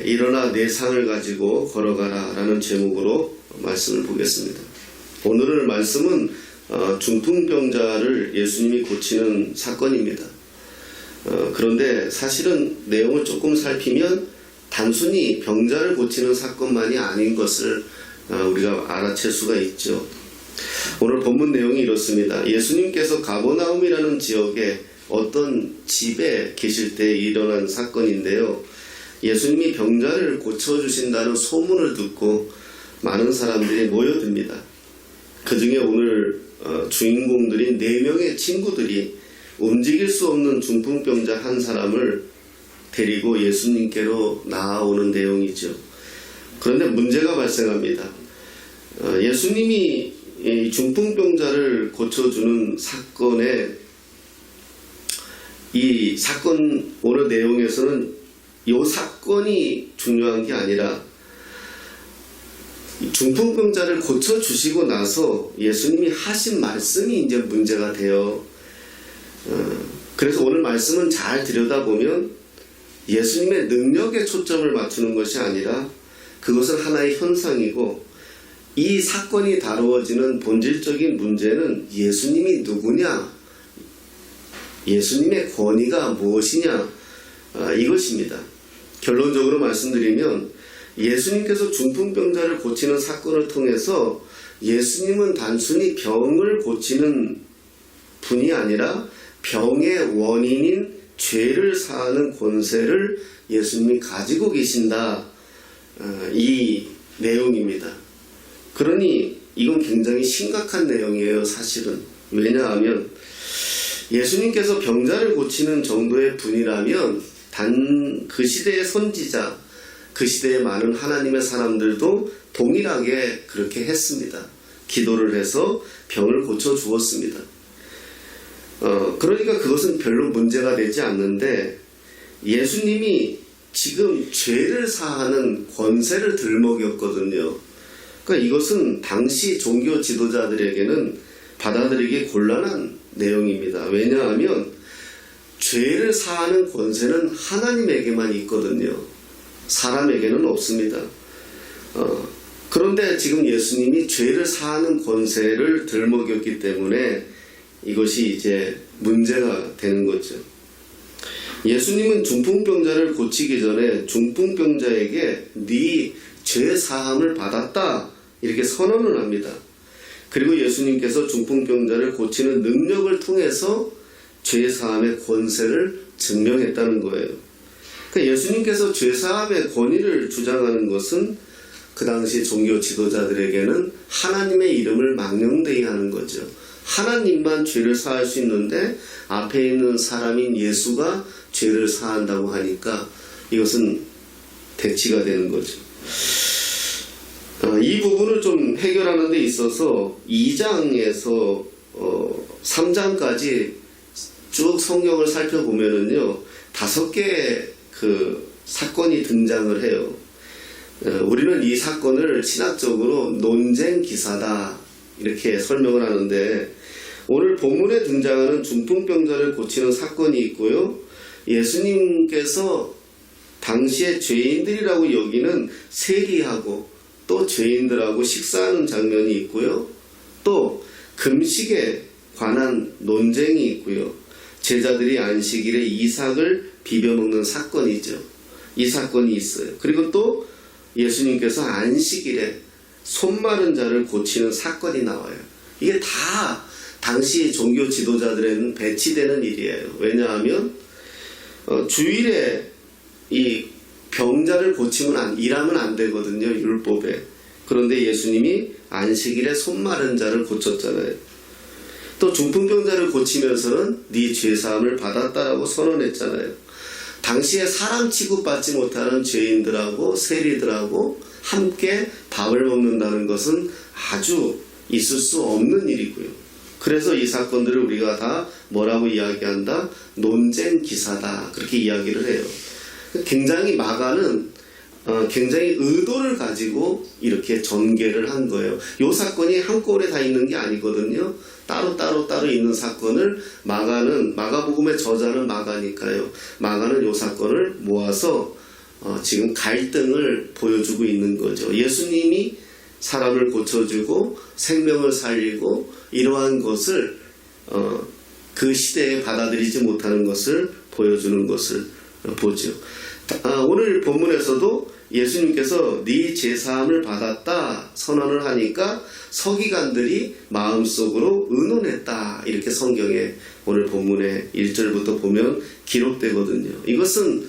일어나 내 상을 가지고 걸어가라 라는 제목으로 말씀을 보겠습니다. 오늘 말씀은 중풍병자를 예수님이 고치는 사건입니다. 그런데 사실은 내용을 조금 살피면 단순히 병자를 고치는 사건만이 아닌 것을 우리가 알아챌 수가 있죠. 오늘 본문 내용이 이렇습니다. 예수님께서 가버나움이라는 지역에 어떤 집에 계실 때 일어난 사건인데요. 예수님이 병자를 고쳐주신다는 소문을 듣고 많은 사람들이 모여듭니다. 그 중에 오늘 주인공들인 4명의 친구들이 움직일 수 없는 중풍병자 한 사람을 데리고 예수님께로 나아오는 내용이죠. 그런데 문제가 발생합니다. 예수님이 이 중풍병자를 고쳐주는 사건에 이 사건 오늘 내용에서는 이 사건이 중요한 게 아니라 중풍병자를 고쳐주시고 나서 예수님이 하신 말씀이 이제 문제가 돼요. 그래서 오늘 말씀은 잘 들여다보면 예수님의 능력에 초점을 맞추는 것이 아니라 그것은 하나의 현상이고 이 사건이 다루어지는 본질적인 문제는 예수님이 누구냐, 예수님의 권위가 무엇이냐, 이것입니다. 결론적으로 말씀드리면 예수님께서 중풍병자를 고치는 사건을 통해서 예수님은 단순히 병을 고치는 분이 아니라 병의 원인인 죄를 사하는 권세를 예수님이 가지고 계신다, 이 내용입니다. 그러니 이건 굉장히 심각한 내용이에요. 사실은. 왜냐하면 예수님께서 병자를 고치는 정도의 분이라면 단 그 시대의 선지자, 그 시대의 많은 하나님의 사람들도 동일하게 그렇게 했습니다. 기도를 해서 병을 고쳐주었습니다. 그러니까 그것은 별로 문제가 되지 않는데 예수님이 지금 죄를 사하는 권세를 들먹였거든요. 그러니까 이것은 당시 종교 지도자들에게는 받아들이기 곤란한 내용입니다. 왜냐하면 죄를 사하는 권세는 하나님에게만 있거든요. 사람에게는 없습니다. 그런데 지금 예수님이 죄를 사하는 권세를 들먹였기 때문에 이것이 이제 문제가 되는 거죠. 예수님은 중풍병자를 고치기 전에 중풍병자에게 네 죄 사함을 받았다 이렇게 선언을 합니다. 그리고 예수님께서 중풍병자를 고치는 능력을 통해서 죄 사함의 권세를 증명했다는 거예요. 그러니까 예수님께서 죄 사함의 권위를 주장하는 것은 그 당시 종교 지도자들에게는 하나님의 이름을 망령되이 하는 거죠. 하나님만 죄를 사할 수 있는데 앞에 있는 사람인 예수가 죄를 사한다고 하니까 이것은 대치가 되는 거죠. 이 부분을 좀 해결하는 데 있어서 2장에서 3장까지 쭉 성경을 살펴보면은요 5개의 그 사건이 등장을 해요. 우리는 이 사건을 신학적으로 논쟁 기사다 이렇게 설명을 하는데 오늘 본문에 등장하는 중풍병자를 고치는 사건이 있고요. 예수님께서 당시에 죄인들이라고 여기는 세리하고 또 죄인들하고 식사하는 장면이 있고요. 또 금식에 관한 논쟁이 있고요. 제자들이 안식일에 이삭을 비벼먹는 사건이죠. 이 사건이 있어요. 그리고 또 예수님께서 안식일에 손 마른 자를 고치는 사건이 나와요. 이게 다 당시 종교 지도자들에는 배치되는 일이에요. 왜냐하면 주일에 이 병자를 고치면 일하면 안 되거든요. 율법에. 그런데 예수님이 안식일에 손 마른 자를 고쳤잖아요. 또 중풍병자를 고치면서는 네 죄사함을 받았다라고 선언했잖아요. 당시에 사람 취급받지 못하는 죄인들하고 세리들하고 함께 밥을 먹는다는 것은 아주 있을 수 없는 일이고요. 그래서 이 사건들을 우리가 다 뭐라고 이야기한다? 논쟁 기사다. 그렇게 이야기를 해요. 굉장히 마가는 굉장히 의도를 가지고 이렇게 전개를 한 거예요. 이 사건이 한꺼번에 다 있는 게 아니거든요. 따로 있는 사건을 마가복음의 저자는 마가니까요. 마가는 이 사건을 모아서 지금 갈등을 보여주고 있는 거죠. 예수님이 사람을 고쳐주고 생명을 살리고 이러한 것을 그 시대에 받아들이지 못하는 것을 보여주는 것을 보죠. 오늘 본문에서도 예수님께서 네 제사함을 받았다 선언을 하니까 서기관들이 마음속으로 의논했다, 이렇게 성경에 오늘 본문의 1절부터 보면 기록되거든요. 이것은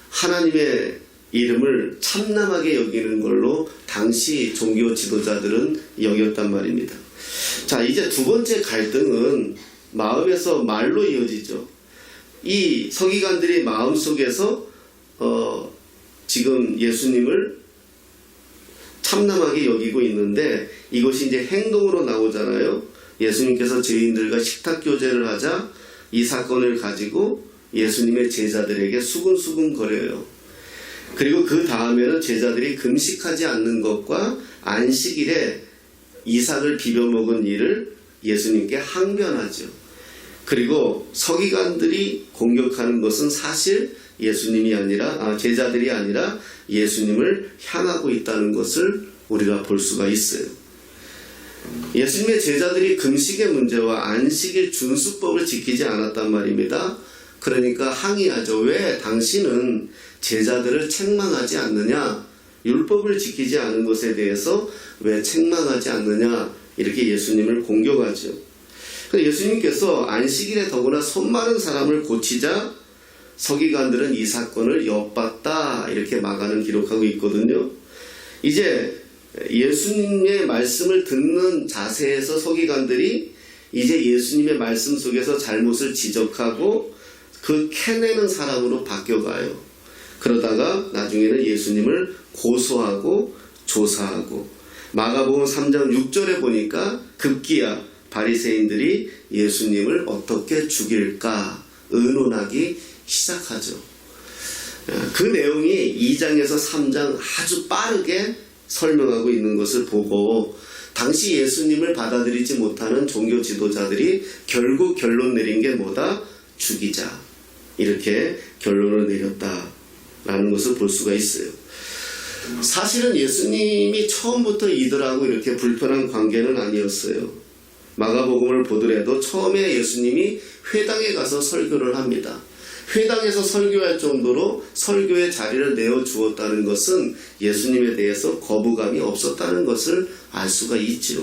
하나님의 이름을 참남하게 여기는 걸로 당시 종교 지도자들은 여겼단 말입니다. 자, 이제 두 번째 갈등은 마음에서 말로 이어지죠. 이 서기관들이 마음속에서 지금 예수님을 참남하게 여기고 있는데 이것이 이제 행동으로 나오잖아요. 예수님께서 죄인들과 식탁 교제를 하자 이 사건을 가지고 예수님의 제자들에게 수근수근 거려요. 그리고 그 다음에는 제자들이 금식하지 않는 것과 안식일에 이삭을 비벼 먹은 일을 예수님께 항변하죠. 그리고 서기관들이 공격하는 것은 사실 예수님이 아니라 제자들이 아니라 예수님을 향하고 있다는 것을 우리가 볼 수가 있어요. 예수님의 제자들이 금식의 문제와 안식일 준수법을 지키지 않았단 말입니다. 그러니까 항의하죠. 왜 당신은 제자들을 책망하지 않느냐? 율법을 지키지 않은 것에 대해서 왜 책망하지 않느냐? 이렇게 예수님을 공격하죠. 예수님께서 안식일에 더구나 손 마른 사람을 고치자 서기관들은 이 사건을 엿봤다, 이렇게 마가는 기록하고 있거든요. 이제 예수님의 말씀을 듣는 자세에서 서기관들이 이제 예수님의 말씀 속에서 잘못을 지적하고 그 캐내는 사람으로 바뀌어가요. 그러다가 나중에는 예수님을 고소하고 조사하고, 마가복음 3장 6절에 보니까 급기야 바리새인들이 예수님을 어떻게 죽일까 의논하기 시작하죠. 그 내용이 2장에서 3장 아주 빠르게 설명하고 있는 것을 보고 당시 예수님을 받아들이지 못하는 종교 지도자들이 결국 결론 내린 게 뭐다? 죽이자, 이렇게 결론을 내렸다라는 것을 볼 수가 있어요. 사실은 예수님이 처음부터 이들하고 이렇게 불편한 관계는 아니었어요. 마가복음을 보더라도 처음에 예수님이 회당에 가서 설교를 합니다. 회당에서 설교할 정도로 설교의 자리를 내어주었다는 것은 예수님에 대해서 거부감이 없었다는 것을 알 수가 있지요.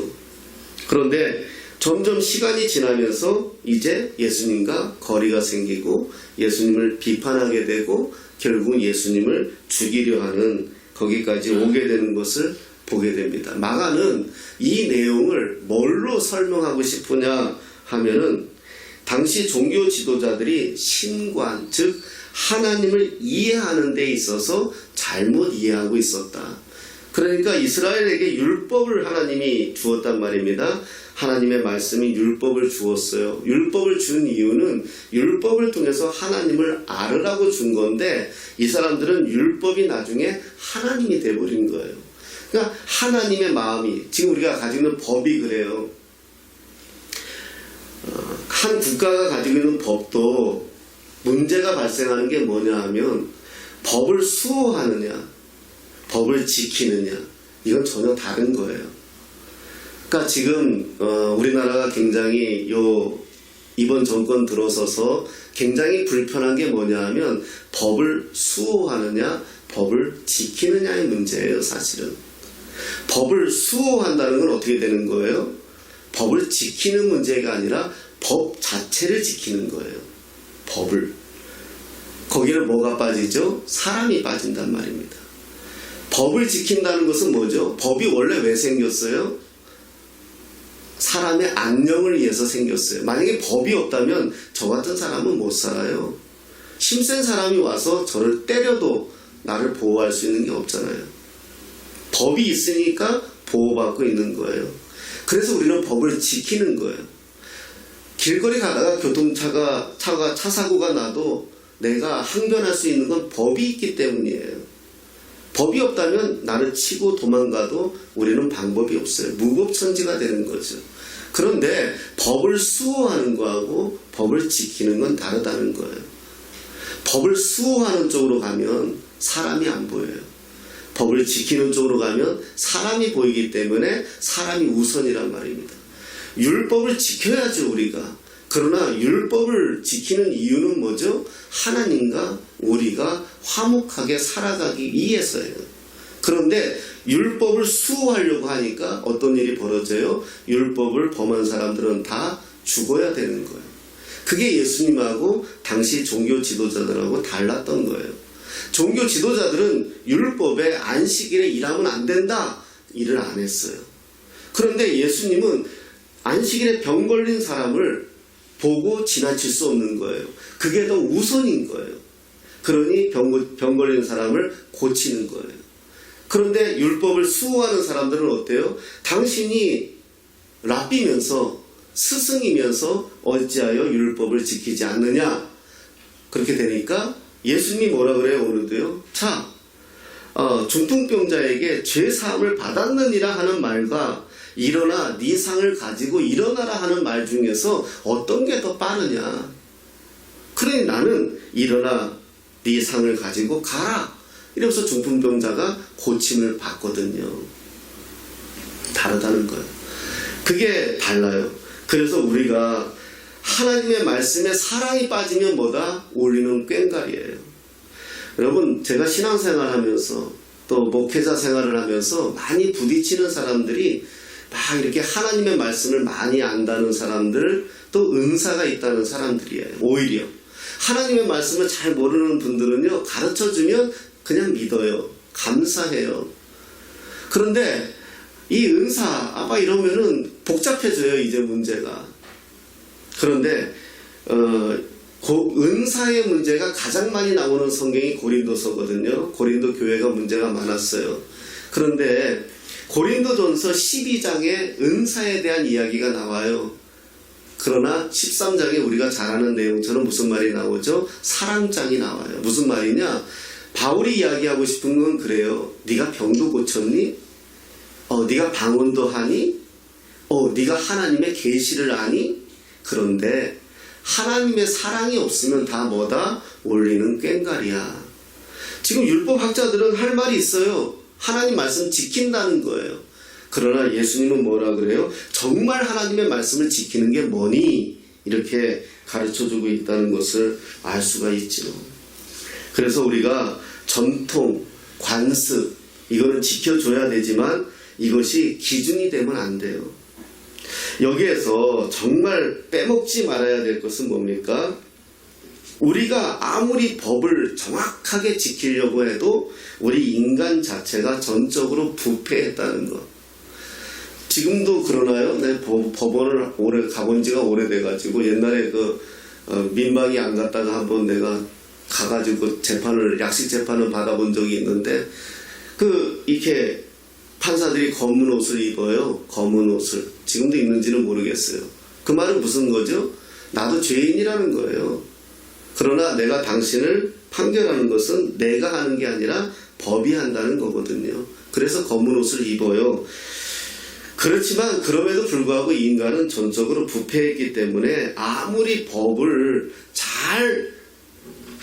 그런데 점점 시간이 지나면서 이제 예수님과 거리가 생기고 예수님을 비판하게 되고 결국 예수님을 죽이려 하는 거기까지 오게 되는 것을 보게 됩니다. 마가는 이 내용을 뭘로 설명하고 싶으냐 하면은 당시 종교 지도자들이 신관, 즉 하나님을 이해하는 데 있어서 잘못 이해하고 있었다. 그러니까 이스라엘에게 율법을 하나님이 주었단 말입니다. 하나님의 말씀이 율법을 주었어요. 율법을 준 이유는 율법을 통해서 하나님을 알으라고 준 건데 이 사람들은 율법이 나중에 하나님이 돼버린 거예요. 그러니까 하나님의 마음이, 지금 우리가 가지고 있는 법이 그래요. 한 국가가 가지고 있는 법도 문제가 발생하는 게 뭐냐 하면 법을 수호하느냐, 법을 지키느냐, 이건 전혀 다른 거예요. 그러니까 지금 우리나라가 굉장히 이번 정권 들어서서 굉장히 불편한 게 뭐냐 하면 법을 수호하느냐, 법을 지키느냐의 문제예요, 사실은. 법을 수호한다는 건 어떻게 되는 거예요? 법을 지키는 문제가 아니라 법 자체를 지키는 거예요. 법을. 거기는 뭐가 빠지죠? 사람이 빠진단 말입니다. 법을 지킨다는 것은 뭐죠? 법이 원래 왜 생겼어요? 사람의 안녕을 위해서 생겼어요. 만약에 법이 없다면 저 같은 사람은 못 살아요. 힘센 사람이 와서 저를 때려도 나를 보호할 수 있는 게 없잖아요. 법이 있으니까 보호받고 있는 거예요. 그래서 우리는 법을 지키는 거예요. 길거리 가다가 차 사고가 나도 내가 항변할 수 있는 건 법이 있기 때문이에요. 법이 없다면 나를 치고 도망가도 우리는 방법이 없어요. 무법천지가 되는 거죠. 그런데 법을 수호하는 거하고 법을 지키는 건 다르다는 거예요. 법을 수호하는 쪽으로 가면 사람이 안 보여요. 법을 지키는 쪽으로 가면 사람이 보이기 때문에 사람이 우선이란 말입니다. 율법을 지켜야죠, 우리가. 그러나 율법을 지키는 이유는 뭐죠? 하나님과 우리가 화목하게 살아가기 위해서예요. 그런데 율법을 수호하려고 하니까 어떤 일이 벌어져요? 율법을 범한 사람들은 다 죽어야 되는 거예요. 그게 예수님하고 당시 종교 지도자들하고 달랐던 거예요. 종교 지도자들은 율법에 안식일에 일하면 안 된다, 일을 안 했어요. 그런데 예수님은 안식일에 병 걸린 사람을 보고 지나칠 수 없는 거예요. 그게 더 우선인 거예요. 그러니 병 걸린 사람을 고치는 거예요. 그런데 율법을 수호하는 사람들은 어때요? 당신이 랍비면서 스승이면서 어찌하여 율법을 지키지 않느냐? 그렇게 되니까 예수님이 뭐라 그래요? 오늘도요. 자, 중풍병자에게 죄사함을 받았느니라 하는 말과 일어나 네 상을 가지고 일어나라 하는 말 중에서 어떤 게 더 빠르냐? 그러니 나는 일어나 네 상을 가지고 가라. 이러면서 중풍병자가 고침을 받거든요. 다르다는 거예요. 그게 달라요. 그래서 우리가 하나님의 말씀에 사랑이 빠지면 뭐다? 올리는 꽹과리예요. 여러분, 제가 신앙생활 하면서 또 목회자 생활을 하면서 많이 부딪히는 사람들이 막 이렇게 하나님의 말씀을 많이 안다는 사람들, 또 은사가 있다는 사람들이에요. 오히려 하나님의 말씀을 잘 모르는 분들은요, 가르쳐주면 그냥 믿어요. 감사해요. 그런데 이 은사, 이러면은 복잡해져요, 이제 문제가. 그런데 은사의 문제가 가장 많이 나오는 성경이 고린도서거든요. 고린도 교회가 문제가 많았어요. 그런데 고린도전서 12장에 은사에 대한 이야기가 나와요. 그러나 13장에 우리가 잘 아는 내용처럼 무슨 말이 나오죠? 사랑장이 나와요. 무슨 말이냐? 바울이 이야기하고 싶은 건 그래요. 네가 병도 고쳤니? 네가 방언도 하니? 네가 하나님의 계시를 아니? 그런데 하나님의 사랑이 없으면 다 뭐다? 올리는 꽹과리야. 지금 율법학자들은 할 말이 있어요. 하나님 말씀 지킨다는 거예요. 그러나 예수님은 뭐라 그래요? 정말 하나님의 말씀을 지키는 게 뭐니? 이렇게 가르쳐주고 있다는 것을 알 수가 있죠. 그래서 우리가 전통, 관습, 이거는 지켜줘야 되지만 이것이 기준이 되면 안 돼요. 여기에서 정말 빼먹지 말아야 될 것은 뭡니까? 우리가 아무리 법을 정확하게 지키려고 해도 우리 인간 자체가 전적으로 부패했다는 것. 지금도 그러나요? 네, 법원을 오래 가본 지가 오래돼가지고 옛날에 민방위 안 갔다가 한번 내가 가가지고 약식 재판을 받아본 적이 있는데 이렇게 판사들이 검은 옷을 입어요. 검은 옷을. 지금도 입는지는 모르겠어요. 그 말은 무슨 거죠? 나도 죄인이라는 거예요. 그러나 내가 당신을 판결하는 것은 내가 하는 게 아니라 법이 한다는 거거든요. 그래서 검은 옷을 입어요. 그렇지만 그럼에도 불구하고 인간은 전적으로 부패했기 때문에 아무리 법을 잘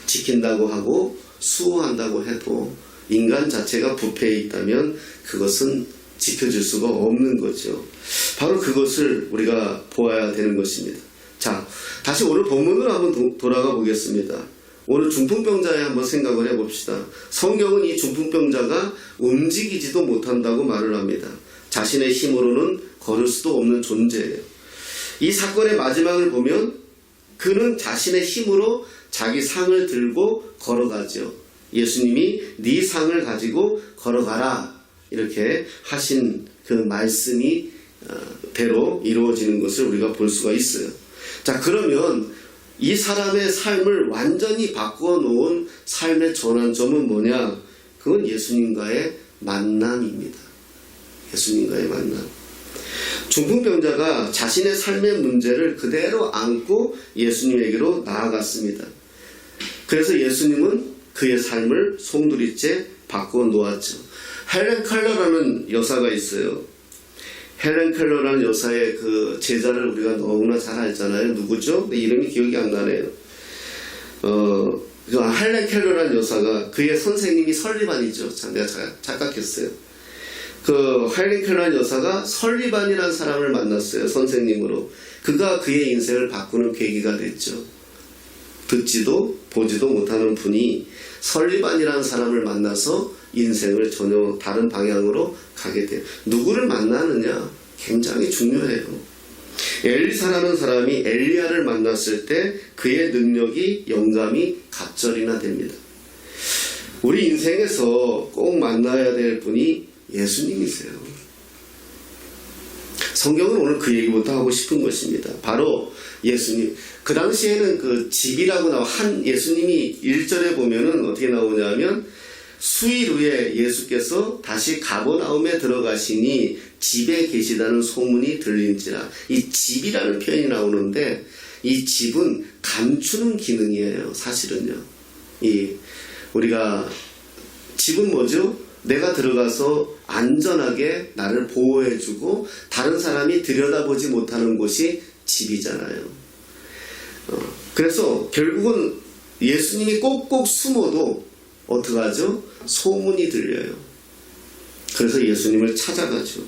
지킨다고 하고 수호한다고 해도 인간 자체가 부패해 있다면 그것은 지켜줄 수가 없는 거죠. 바로 그것을 우리가 보아야 되는 것입니다. 자, 다시 오늘 본문으로 한번 돌아가 보겠습니다. 오늘 중풍병자에 한번 생각을 해봅시다. 성경은 이 중풍병자가 움직이지도 못한다고 말을 합니다. 자신의 힘으로는 걸을 수도 없는 존재예요. 이 사건의 마지막을 보면 그는 자신의 힘으로 자기 상을 들고 걸어가죠. 예수님이 네 상을 가지고 걸어가라 이렇게 하신 그 말씀이 대로 이루어지는 것을 우리가 볼 수가 있어요. 자, 그러면 이 사람의 삶을 완전히 바꾸어 놓은 삶의 전환점은 뭐냐? 그건 예수님과의 만남입니다. 예수님과의 만남. 중풍병자가 자신의 삶의 문제를 그대로 안고 예수님에게로 나아갔습니다. 그래서 예수님은 그의 삶을 송두리째 바꾸어 놓았죠. 헬렌 켈러라는 여사가 있어요. 헬렌 켈러라는 여사의 그 제자를 우리가 너무나 잘 알잖아요. 누구죠? 이름이 기억이 안 나네요. 헬렌 켈러라는 여사가 그의 선생님이 설리반이죠. 내가 착각했어요. 그 헬렌 켈러라는 여사가 설리반이라는 사람을 만났어요. 선생님으로. 그가 그의 인생을 바꾸는 계기가 됐죠. 듣지도 보지도 못하는 분이 설리반이라는 사람을 만나서 인생을 전혀 다른 방향으로 가게 돼요. 누구를 만나느냐 굉장히 중요해요. 엘리사라는 사람이 엘리야를 만났을 때 그의 능력이 영감이 갑절이나 됩니다. 우리 인생에서 꼭 만나야 될 분이 예수님이세요. 성경은 오늘 그 얘기부터 하고 싶은 것입니다. 바로 예수님. 그 당시에는 그 집이라고 나와 예수님이 1절에 보면은 어떻게 나오냐면 수일 후에 예수께서 다시 가버나움에 들어가시니 집에 계시다는 소문이 들린지라. 이 집이라는 표현이 나오는데 이 집은 감추는 기능이에요. 사실은요. 우리가 집은 뭐죠? 내가 들어가서 안전하게 나를 보호해주고 다른 사람이 들여다보지 못하는 곳이 집이잖아요. 그래서 결국은 예수님이 꼭꼭 숨어도 어떡하죠? 소문이 들려요. 그래서 예수님을 찾아가죠.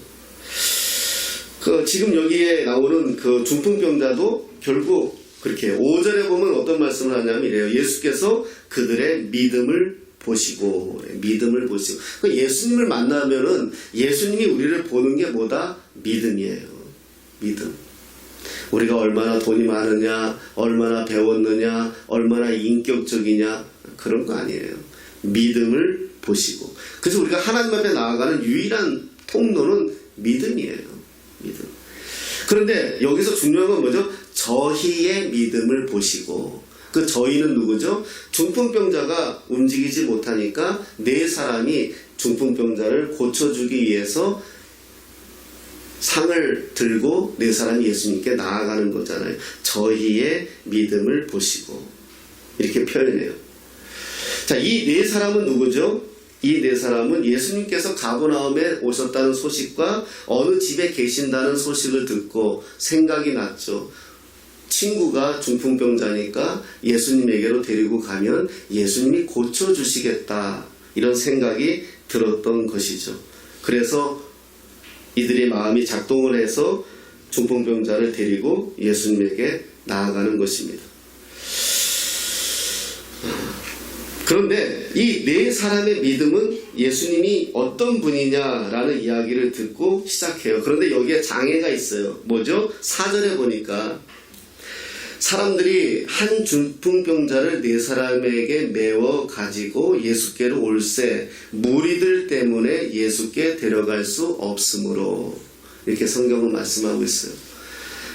지금 여기에 나오는 그 중풍병자도 결국 그렇게 5절에 보면 어떤 말씀을 하냐면 이래요. 예수께서 그들의 믿음을 보시고. 예수님을 만나면은 예수님이 우리를 보는 게 뭐다? 믿음이에요. 믿음. 우리가 얼마나 돈이 많으냐, 얼마나 배웠느냐, 얼마나 인격적이냐, 그런 거 아니에요. 믿음을 보시고. 그래서 우리가 하나님 앞에 나아가는 유일한 통로는 믿음이에요. 믿음. 그런데 여기서 중요한 건 뭐죠? 저희의 믿음을 보시고. 그 저희는 누구죠? 중풍병자가 움직이지 못하니까 네 사람이 중풍병자를 고쳐주기 위해서 상을 들고 네 사람이 예수님께 나아가는 거잖아요. 저희의 믿음을 보시고. 이렇게 표현해요. 자, 이 네 사람은 누구죠? 이 네 사람은 예수님께서 가버나움에 오셨다는 소식과 어느 집에 계신다는 소식을 듣고 생각이 났죠. 친구가 중풍병자니까 예수님에게로 데리고 가면 예수님이 고쳐주시겠다. 이런 생각이 들었던 것이죠. 그래서 이들의 마음이 작동을 해서 중풍병자를 데리고 예수님에게 나아가는 것입니다. 그런데 이 네 사람의 믿음은 예수님이 어떤 분이냐라는 이야기를 듣고 시작해요. 그런데 여기에 장애가 있어요. 뭐죠? 4절에 보니까 사람들이 한 중풍병자를 네 사람에게 메워 가지고 예수께로 올세 무리들 때문에 예수께 데려갈 수 없으므로. 이렇게 성경은 말씀하고 있어요.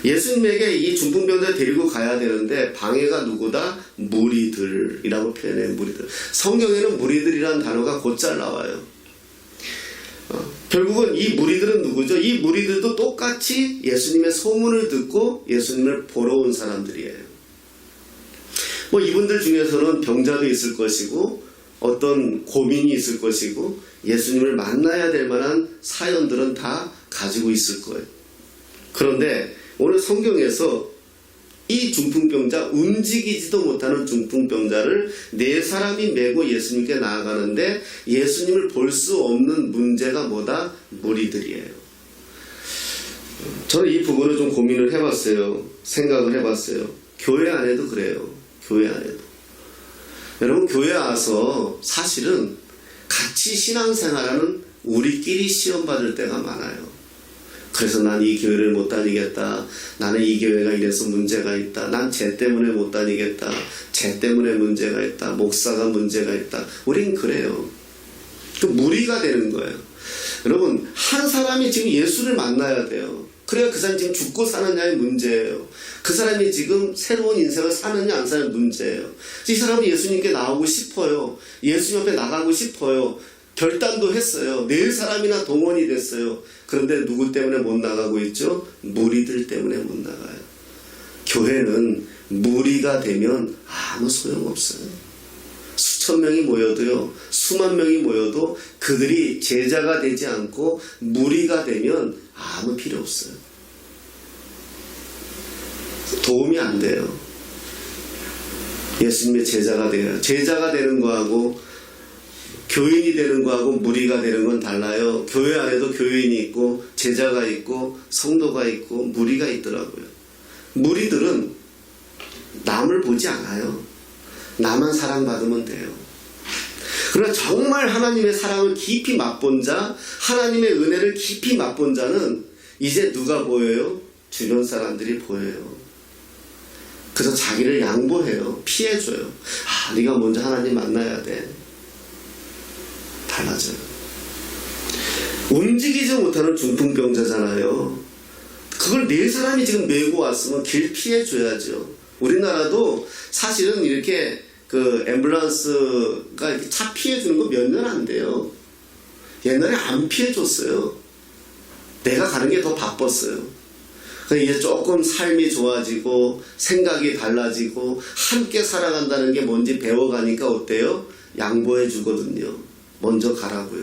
예수님에게 이 중풍병자를 데리고 가야 되는데 방해가 누구다? 무리들이라고 표현해요. 무리들. 성경에는 무리들이라는 단어가 곧잘 나와요. 결국은 이 무리들은 누구죠? 이 무리들도 똑같이 예수님의 소문을 듣고 예수님을 보러 온 사람들이에요. 이분들 중에서는 병자도 있을 것이고 어떤 고민이 있을 것이고 예수님을 만나야 될 만한 사연들은 다 가지고 있을 거예요. 그런데 오늘 성경에서 이 중풍병자, 움직이지도 못하는 중풍병자를 네 사람이 메고 예수님께 나아가는데 예수님을 볼 수 없는 문제가 뭐다? 무리들이에요. 저는 이 부분을 좀 고민을 해봤어요. 생각을 해봤어요. 교회 안에도 그래요. 교회 안에도. 여러분, 교회 와서 사실은 같이 신앙생활하는 우리끼리 시험 받을 때가 많아요. 그래서 난 이 교회를 못 다니겠다. 나는 이 교회가 이래서 문제가 있다. 난 쟤 때문에 못 다니겠다. 쟤 때문에 문제가 있다. 목사가 문제가 있다. 우린 그래요. 그 무리가 되는 거예요. 여러분, 한 사람이 지금 예수를 만나야 돼요. 그래야 그 사람이 지금 죽고 사느냐의 문제예요. 그 사람이 지금 새로운 인생을 사느냐 안 사느냐의 문제예요. 이 사람은 예수님께 나오고 싶어요. 예수님 앞에 나가고 싶어요. 결단도 했어요. 네 사람이나 동원이 됐어요. 그런데 누구 때문에 못 나가고 있죠? 무리들 때문에 못 나가요. 교회는 무리가 되면 아무 소용없어요. 수천 명이 모여도요, 수만 명이 모여도 그들이 제자가 되지 않고 무리가 되면 아무 필요 없어요. 도움이 안 돼요. 예수님의 제자가 돼요. 제자가 되는 거하고 교인이 되는 거하고 무리가 되는 건 달라요. 교회 안에도 교인이 있고 제자가 있고 성도가 있고 무리가 있더라고요. 무리들은 남을 보지 않아요. 나만 사랑받으면 돼요. 그러나 정말 하나님의 사랑을 깊이 맛본 자, 하나님의 은혜를 깊이 맛본 자는 이제 누가 보여요? 주변 사람들이 보여요. 그래서 자기를 양보해요. 피해줘요. 네가 먼저 하나님 만나야 돼. 달라져요. 움직이지 못하는 중풍병자잖아요. 그걸 네 사람이 지금 메고 왔으면 길 피해줘야죠. 우리나라도 사실은 이렇게 그 앰뷸런스가 이렇게 차 피해주는 거 몇 년 안 돼요. 옛날에 안 피해줬어요. 내가 가는 게 더 바빴어요. 이제 조금 삶이 좋아지고 생각이 달라지고 함께 살아간다는 게 뭔지 배워가니까 어때요? 양보해 주거든요. 먼저 가라고요.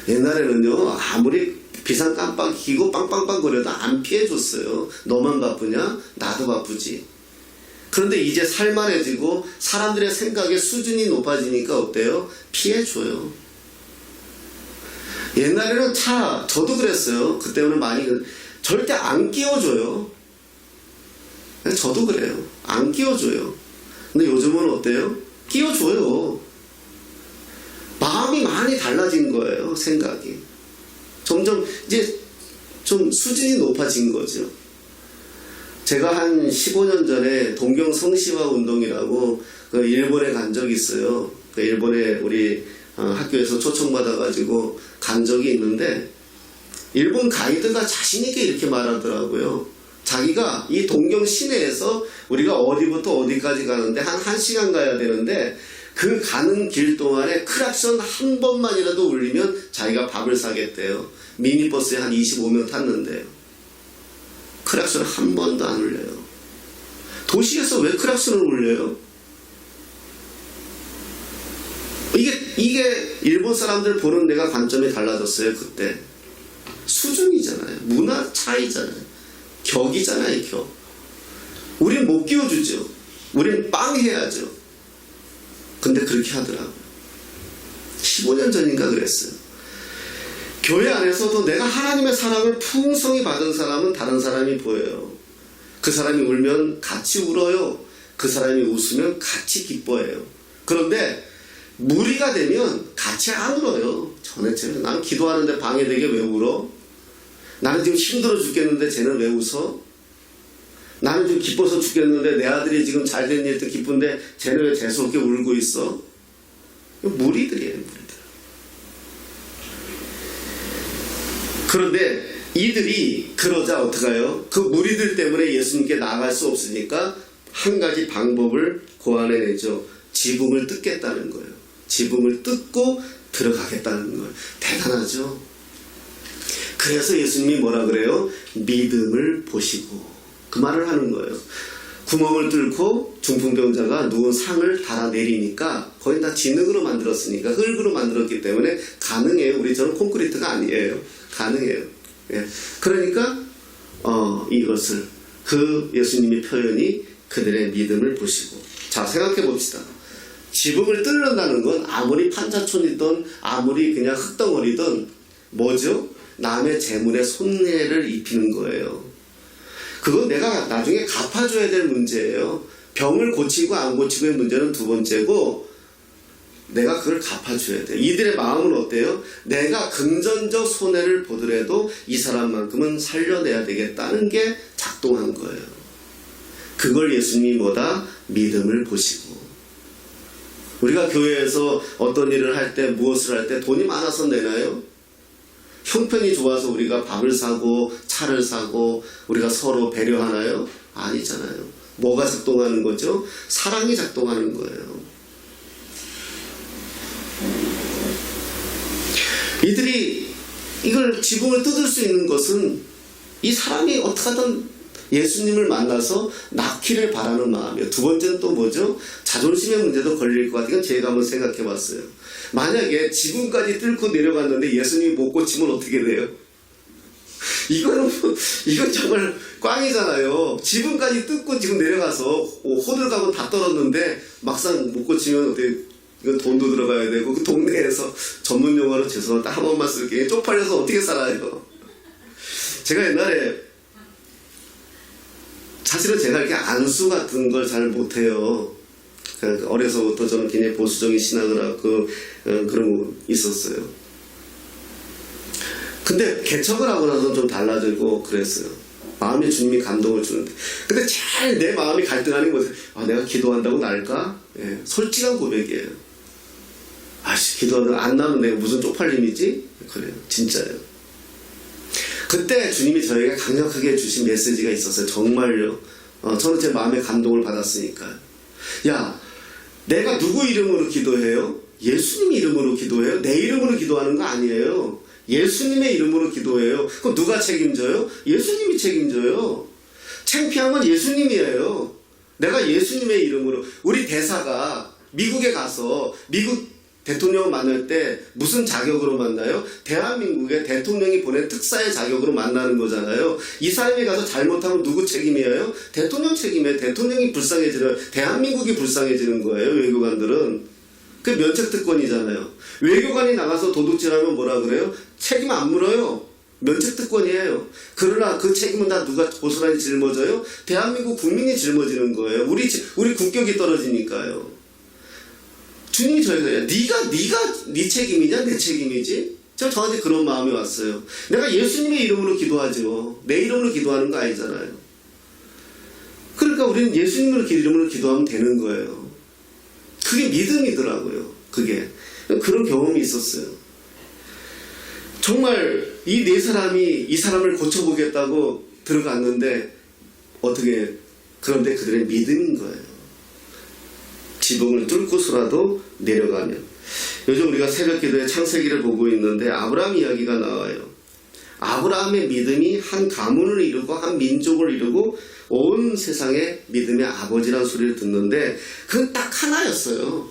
옛날에는요, 아무리 비상 깜빡 끼고 빵빵빵 거려도 안 피해줬어요. 너만 바쁘냐? 나도 바쁘지. 그런데 이제 살만해지고 사람들의 생각의 수준이 높아지니까 어때요? 피해줘요. 옛날에는 저도 그랬어요. 그때는 많이 절대 안 끼워줘요. 저도 그래요. 안 끼워줘요. 근데 요즘은 어때요? 끼워줘요. 마음이 많이 달라진 거예요. 생각이. 점점 이제 좀 수준이 높아진 거죠. 제가 한 15년 전에 동경 성시화 운동이라고 그 일본에 간 적이 있어요. 그 일본에 우리 학교에서 초청받아가지고 간 적이 있는데 일본 가이드가 자신있게 이렇게 말하더라고요. 자기가 이 동경 시내에서 우리가 어디부터 어디까지 가는데 한 1시간 가야 되는데 그 가는 길 동안에 크락션 한 번만이라도 울리면 자기가 밥을 사겠대요. 미니버스에 한 25명 탔는데요. 크락션 한 번도 안 울려요. 도시에서 왜 크락션을 울려요? 이게 일본 사람들 보는 내가 관점이 달라졌어요. 그때 수준이잖아요. 문화 차이잖아요. 격이잖아요. 격. 우린 못 끼워주죠. 우린 빵 해야죠. 근데 그렇게 하더라고요. 15년 전인가 그랬어요. 교회 안에서도 내가 하나님의 사랑을 풍성히 받은 사람은 다른 사람이 보여요. 그 사람이 울면 같이 울어요. 그 사람이 웃으면 같이 기뻐해요. 그런데 무리가 되면 같이 안 울어요. 전에처럼 나는 기도하는데 방해되게 왜 울어? 나는 지금 힘들어 죽겠는데 쟤는 왜 웃어? 나는 지금 기뻐서 죽겠는데 내 아들이 지금 잘된 일 때 기쁜데 쟤는 왜 재수없게 울고 있어? 무리들이에요. 무리들. 그런데 이들이 그러자 어떡해요? 그 무리들 때문에 예수님께 나아갈 수 없으니까 한 가지 방법을 고안해내죠. 지붕을 뜯겠다는 거예요. 지붕을 뜯고 들어가겠다는 거예요. 대단하죠? 그래서 예수님이 뭐라 그래요? 믿음을 보시고 그 말을 하는 거예요. 구멍을 뚫고 중풍병자가 누운 상을 달아내리니까 거의 다 진흙으로 만들었으니까 흙으로 만들었기 때문에 가능해요. 우리처럼 콘크리트가 아니에요. 가능해요. 예. 그러니까 이것을 그 예수님의 표현이 그들의 믿음을 보시고 자 생각해 봅시다. 지붕을 뚫는다는 건 아무리 판자촌이든 아무리 그냥 흙덩어리든 뭐죠? 남의 재물에 손해를 입히는 거예요. 그건 내가 나중에 갚아줘야 될 문제예요. 병을 고치고 안 고치고의 문제는 두 번째고 내가 그걸 갚아줘야 돼요. 이들의 마음은 어때요? 내가 금전적 손해를 보더라도 이 사람만큼은 살려내야 되겠다는 게 작동한 거예요. 그걸 예수님이 뭐다? 믿음을 보시고 우리가 교회에서 어떤 일을 할 때 무엇을 할 때 돈이 많아서 내나요? 형편이 좋아서 우리가 밥을 사고 차를 사고 우리가 서로 배려하나요? 아니잖아요. 뭐가 작동하는 거죠? 사랑이 작동하는 거예요. 이들이 이걸 지붕을 뜯을 수 있는 것은 이 사람이 어떻게 하든 예수님을 만나서 낳기를 바라는 마음이에요. 두 번째는 또 뭐죠? 자존심의 문제도 걸릴 것 같아요. 제가 한번 생각해 봤어요. 만약에 지붕까지 뚫고 내려갔는데 예수님이 못 고치면 어떻게 돼요? 이건 정말 꽝이잖아요. 지붕까지 뜯고 지금 내려가서 호들갑은 다 떨었는데 막상 못 고치면 어떻게, 이건 돈도 들어가야 되고, 그 동네에서 전문 용어로 죄송합니다. 한 번만 쓸게요. 쪽팔려서 어떻게 살아요? 제가 옛날에, 사실은 제가 이렇게 안수 같은 걸 잘 못해요. 어려서부터 저는 굉장히 보수적인 신앙을 하고, 그런 거 있었어요. 근데 개척을 하고 나서 좀 달라지고 그랬어요. 마음에 주님이 감동을 주는데. 근데 잘 내 마음이 갈등하는 게 뭐예요? 아, 내가 기도한다고 날까? 예, 솔직한 고백이에요. 아씨, 기도하다가 안 나면 내가 무슨 쪽팔림이지? 그래요. 진짜요. 그때 주님이 저에게 강력하게 주신 메시지가 있었어요. 정말요. 저는 제 마음에 감동을 받았으니까요. 야, 내가 누구 이름으로 기도해요? 예수님 이름으로 기도해요? 내 이름으로 기도하는 거 아니에요. 예수님의 이름으로 기도해요. 그럼 누가 책임져요? 예수님이 책임져요. 창피한 건 예수님이에요. 내가 예수님의 이름으로. 우리 대사가 미국에 가서 미국 대통령 만날 때 무슨 자격으로 만나요? 대한민국의 대통령이 보낸 특사의 자격으로 만나는 거잖아요. 이 사람이 가서 잘못하면 누구 책임이에요? 대통령 책임이에요. 대통령이 불쌍해지는, 대한민국이 불쌍해지는 거예요. 외교관들은. 그 면책특권이잖아요. 외교관이 나가서 도둑질하면 뭐라 그래요? 책임 안 물어요. 면책특권이에요. 그러나 그 책임은 다 누가 고스란히 짊어져요? 대한민국 국민이 짊어지는 거예요. 우리 국격이 떨어지니까요. 주님이 저에게 네 책임이냐 내 책임이지? 저한테 그런 마음이 왔어요. 내가 예수님의 이름으로 기도하죠. 내 이름으로 기도하는 거 아니잖아요. 그러니까 우리는 예수님으로 이름으로 기도하면 되는 거예요. 그게 믿음이더라고요. 그게 그런 경험이 있었어요. 정말 이 네 사람이 이 사람을 고쳐보겠다고 들어갔는데 어떻게, 그런데 그들의 믿음인 거예요. 지붕을 뚫고서라도 내려가면. 요즘 우리가 새벽기도에 창세기를 보고 있는데 아브라함 이야기가 나와요. 아브라함의 믿음이 한 가문을 이루고 한 민족을 이루고 온 세상의 믿음의 아버지라는 소리를 듣는데 그건 딱 하나였어요.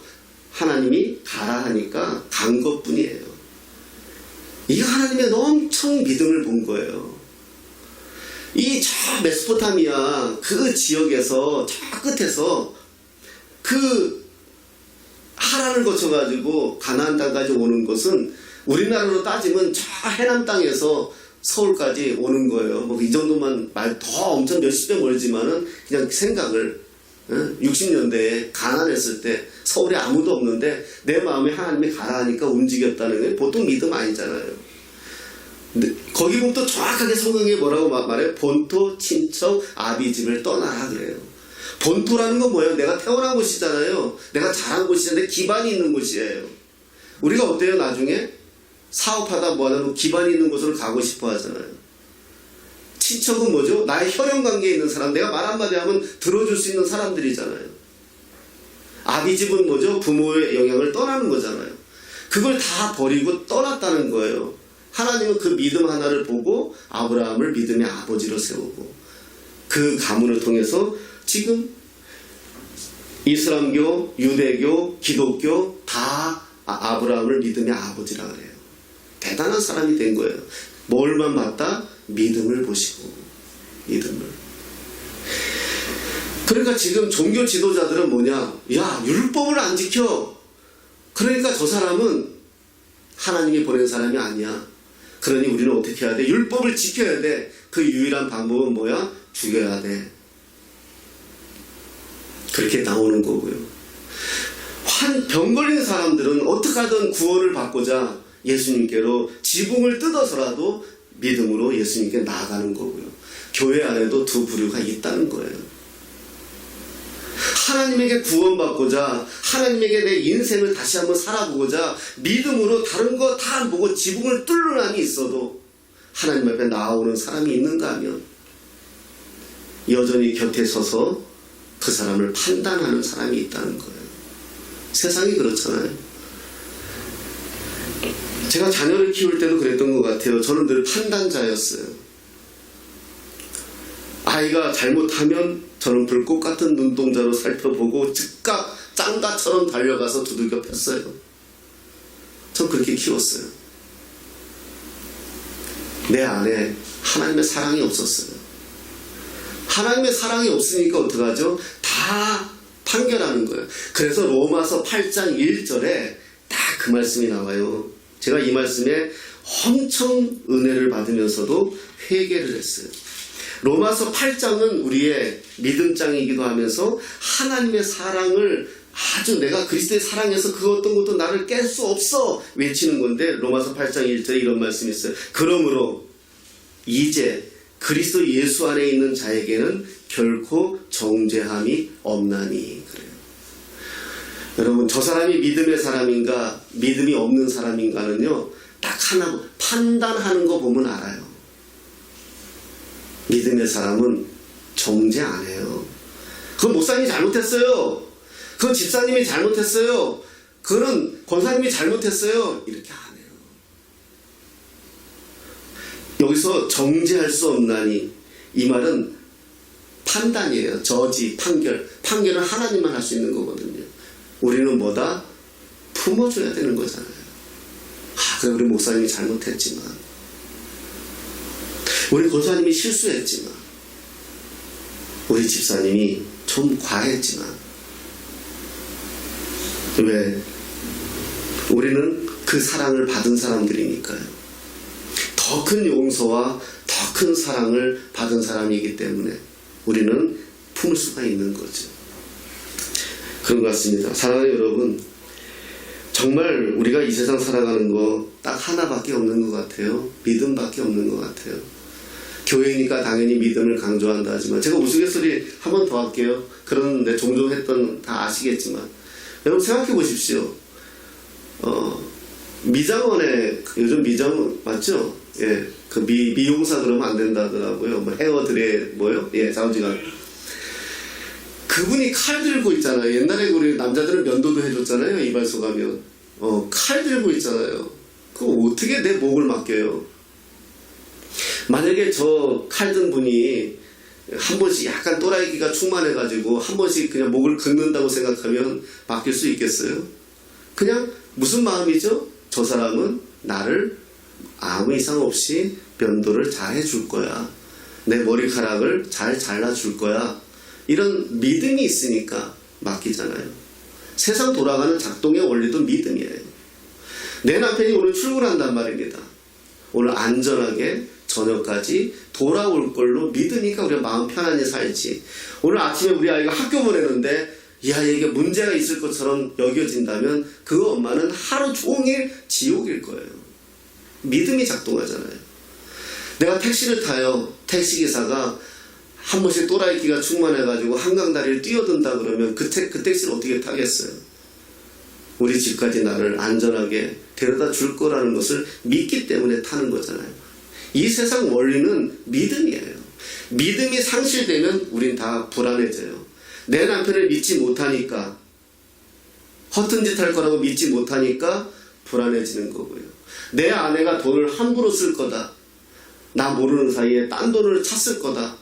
하나님이 가라 하니까 간 것뿐이에요. 이거 하나님의 엄청 믿음을 본 거예요. 이 저 메소포타미아 그 지역에서 저 끝에서 그 하란을 거쳐가지고 가나안 땅까지 오는 것은 우리나라로 따지면 저 해남 땅에서 서울까지 오는 거예요. 뭐 이 정도만 말 더 엄청 몇십 배 멀지만은 그냥 생각을 60년대에 가난했을 때 서울에 아무도 없는데 내 마음에 하나님이 가라 하니까 움직였다는 게 보통 믿음 아니잖아요. 근데 거기부터 정확하게 성경에 뭐라고 말해요? 본토, 친척, 아비 집을 떠나라 그래요. 본토라는 건 뭐예요? 내가 태어난 곳이잖아요. 내가 자란 곳이잖아요. 기반이 있는 곳이에요. 우리가 어때요? 나중에 사업하다 뭐하다 기반이 있는 곳으로 가고 싶어 하잖아요. 친척은 뭐죠? 나의 혈연관계에 있는 사람, 내가 말 한마디 하면 들어줄 수 있는 사람들이잖아요. 아비집은 뭐죠? 부모의 영향을 떠나는 거잖아요. 그걸 다 버리고 떠났다는 거예요. 하나님은 그 믿음 하나를 보고 아브라함을 믿음의 아버지로 세우고 그 가문을 통해서 지금 이슬람교, 유대교, 기독교 다 아브라함을 믿음의 아버지라 그래요. 대단한 사람이 된 거예요. 뭘만 봤다? 믿음을 보시고. 믿음을. 그러니까 지금 종교 지도자들은 뭐냐? 야, 율법을 안 지켜. 그러니까 저 사람은 하나님이 보낸 사람이 아니야. 그러니 우리는 어떻게 해야 돼? 율법을 지켜야 돼. 그 유일한 방법은 뭐야? 죽여야 돼. 그렇게 나오는 거고요. 병 걸린 사람들은 어떻게 하든 구원을 받고자 예수님께로 지붕을 뜯어서라도 믿음으로 예수님께 나아가는 거고요. 교회 안에도 두 부류가 있다는 거예요. 하나님에게 구원받고자, 하나님에게 내 인생을 다시 한번 살아보고자 믿음으로 다른 거 다 안 보고 지붕을 뚫는 한이 있어도 하나님 앞에 나아오는 사람이 있는가 하면 여전히 곁에 서서 그 사람을 판단하는 사람이 있다는 거예요. 세상이 그렇잖아요. 제가 자녀를 키울 때도 그랬던 것 같아요. 저는 늘 판단자였어요. 아이가 잘못하면 저는 불꽃 같은 눈동자로 살펴보고 즉각 짱가처럼 달려가서 두들겨 팼어요. 전 그렇게 키웠어요. 내 안에 하나님의 사랑이 없었어요. 하나님의 사랑이 없으니까 어떡하죠? 다 판결하는 거예요. 그래서 로마서 8장 1절에 딱 그 말씀이 나와요. 제가 이 말씀에 엄청 은혜를 받으면서도 회개를 했어요. 로마서 8장은 우리의 믿음장이기도 하면서 하나님의 사랑을 아주 내가 그리스도의 사랑에서 그 어떤 것도 나를 깰 수 없어 외치는 건데, 로마서 8장 1절에 이런 말씀이 있어요. 그러므로 이제 그리스도 예수 안에 있는 자에게는 결코 정죄함이 없나니. 그래요. 여러분, 저 사람이 믿음의 사람인가 믿음이 없는 사람인가는요, 딱 하나 판단하는 거 보면 알아요. 믿음의 사람은 정죄 안 해요. 그건 목사님이 잘못했어요. 그건 집사님이 잘못했어요. 그건 권사님이 잘못했어요. 이렇게 안 해요. 여기서 정죄할 수 없나니, 이 말은 판단이에요. 저지, 판결. 판결은 하나님만 할 수 있는 거거든요. 우리는 뭐다? 품어줘야 되는 거잖아요. 그래, 우리 목사님이 잘못했지만, 우리 권사님이 실수했지만, 우리 집사님이 좀 과했지만, 왜? 우리는 그 사랑을 받은 사람들이니까요. 더 큰 용서와 더 큰 사랑을 받은 사람이기 때문에 우리는 품을 수가 있는 거죠. 그런 것 같습니다. 사랑하는 여러분, 정말 우리가 이 세상 살아가는 거 딱 하나밖에 없는 것 같아요. 믿음밖에 없는 것 같아요. 교회니까 당연히 믿음을 강조한다 하지만, 제가 우스갯소리 한 번 더 할게요. 그런데 종종 했던 다 아시겠지만, 여러분 생각해 보십시오. 미장원에, 요즘 미장원 맞죠? 예, 그 미용사 그러면 안 된다더라고요. 뭐 헤어 드레 뭐요? 예, 자우지간. 그분이 칼 들고 있잖아요. 옛날에 우리 남자들은 면도도 해줬잖아요. 이발소 가면. 칼 들고 있잖아요. 그거 어떻게 내 목을 맡겨요? 만약에 저 칼 든 분이 한 번씩 약간 또라이기가 충만해가지고 한 번씩 그냥 목을 긁는다고 생각하면 맡길 수 있겠어요? 그냥 무슨 마음이죠? 저 사람은 나를 아무 이상 없이 면도를 잘 해줄 거야. 내 머리카락을 잘 잘라줄 거야. 이런 믿음이 있으니까 맡기잖아요. 세상 돌아가는 작동의 원리도 믿음이에요. 내 남편이 오늘 출근한단 말입니다. 오늘 안전하게 저녁까지 돌아올 걸로 믿으니까 우리가 마음 편안히 살지. 오늘 아침에 우리 아이가 학교 보내는데 이 아이에게 문제가 있을 것처럼 여겨진다면 그 엄마는 하루 종일 지옥일 거예요. 믿음이 작동하잖아요. 내가 택시를 타요. 택시기사가 한 번씩 또라이기가 충만해가지고 한강다리를 뛰어든다 그러면 그 택시를 어떻게 타겠어요? 우리 집까지 나를 안전하게 데려다 줄 거라는 것을 믿기 때문에 타는 거잖아요. 이 세상 원리는 믿음이에요. 믿음이 상실되면 우린 다 불안해져요. 내 남편을 믿지 못하니까, 허튼 짓 할 거라고 믿지 못하니까 불안해지는 거고요. 내 아내가 돈을 함부로 쓸 거다, 나 모르는 사이에 딴 돈을 찼을 거다,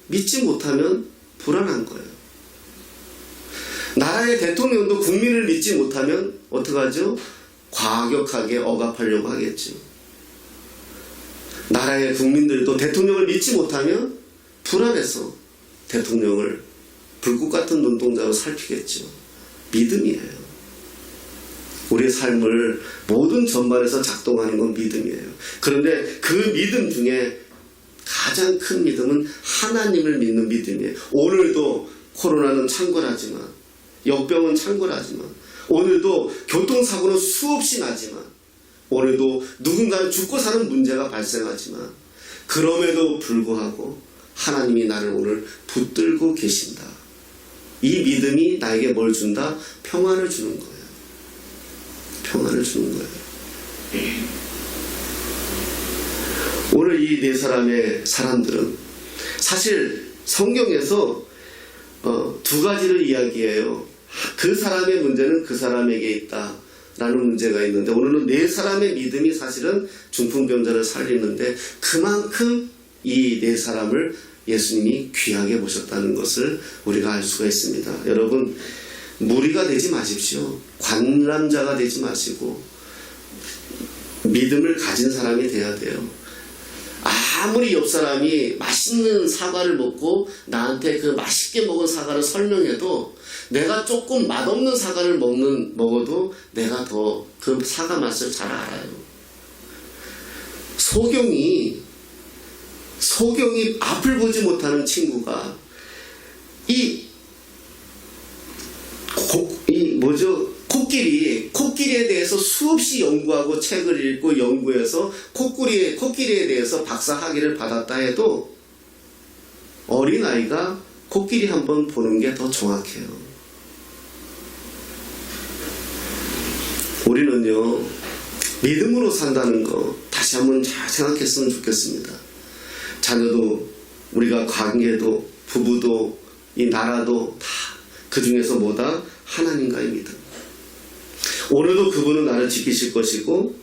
믿지 못하면 불안한 거예요. 나라의 대통령도 국민을 믿지 못하면 어떡하죠? 과격하게 억압하려고 하겠죠. 나라의 국민들도 대통령을 믿지 못하면 불안해서 대통령을 불꽃 같은 눈동자로 살피겠죠. 믿음이에요. 우리의 삶을 모든 전반에서 작동하는 건 믿음이에요. 그런데 그 믿음 중에 가장 큰 믿음은 하나님을 믿는 믿음이에요. 오늘도 코로나는 창궐하지만, 역병은 창궐하지만, 오늘도 교통사고는 수없이 나지만, 오늘도 누군가는 죽고 사는 문제가 발생하지만, 그럼에도 불구하고 하나님이 나를 오늘 붙들고 계신다. 이 믿음이 나에게 뭘 준다? 평안을 주는 거예요. 평안을 주는 거예요. 오늘 이 네 사람의 사람들은 사실 성경에서 두 가지를 이야기해요. 그 사람의 문제는 그 사람에게 있다라는 문제가 있는데, 오늘은 네 사람의 믿음이 사실은 중풍병자를 살리는데 그만큼 이 네 사람을 예수님이 귀하게 보셨다는 것을 우리가 알 수가 있습니다. 여러분, 무리가 되지 마십시오. 관람자가 되지 마시고 믿음을 가진 사람이 돼야 돼요. 아무리 옆 사람이 맛있는 사과를 먹고 나한테 그 맛있게 먹은 사과를 설명해도 내가 조금 맛없는 사과를 먹어도 내가 더 그 사과 맛을 잘 알아요. 소경이 앞을 보지 못하는 친구가 코끼리에 대해서 수없이 연구하고 책을 읽고 연구해서 코끼리에 대해서 박사학위를 받았다 해도 어린아이가 코끼리 한번 보는 게 더 정확해요. 우리는요, 믿음으로 산다는 거 다시 한번 잘 생각했으면 좋겠습니다. 자녀도, 우리가 관계도, 부부도, 이 나라도 다 그 중에서 뭐다? 하나님과의 믿음. 오늘도 그분은 나를 지키실 것이고,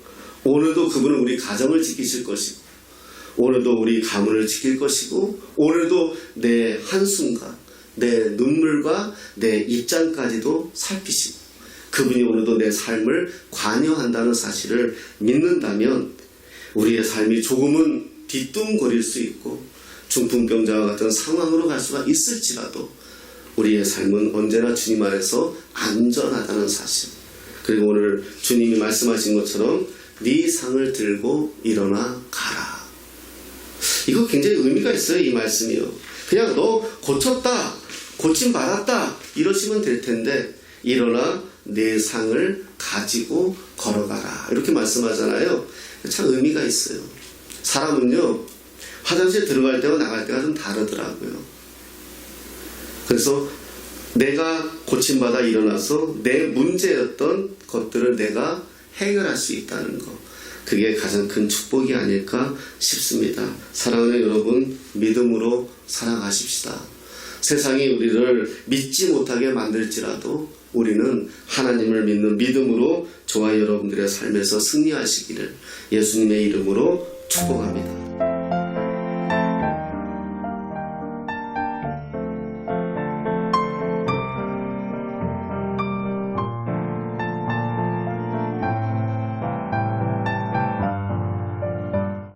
오늘도 그분은 우리 가정을 지키실 것이고, 오늘도 우리 가문을 지킬 것이고, 오늘도 내 한숨과 내 눈물과 내 입장까지도 살피시고, 그분이 오늘도 내 삶을 관여한다는 사실을 믿는다면 우리의 삶이 조금은 뒤뚱거릴 수 있고 중풍병자와 같은 상황으로 갈 수가 있을지라도 우리의 삶은 언제나 주님 안에서 안전하다는 사실, 그리고 오늘 주님이 말씀하신 것처럼 네 상을 들고 일어나 가라. 이거 굉장히 의미가 있어요. 이 말씀이요. 그냥 너 고쳤다, 고침 받았다 이러시면 될 텐데 일어나 내 상을 가지고 걸어가라 이렇게 말씀하잖아요. 참 의미가 있어요. 사람은요, 화장실 들어갈 때와 나갈 때가 좀 다르더라고요. 그래서 내가 고침받아 일어나서 내 문제였던 것들을 내가 해결할 수 있다는 것, 그게 가장 큰 축복이 아닐까 싶습니다. 사랑하는 여러분, 믿음으로 살아가십시다. 세상이 우리를 믿지 못하게 만들지라도 우리는 하나님을 믿는 믿음으로 저와 여러분들의 삶에서 승리하시기를 예수님의 이름으로 축복합니다.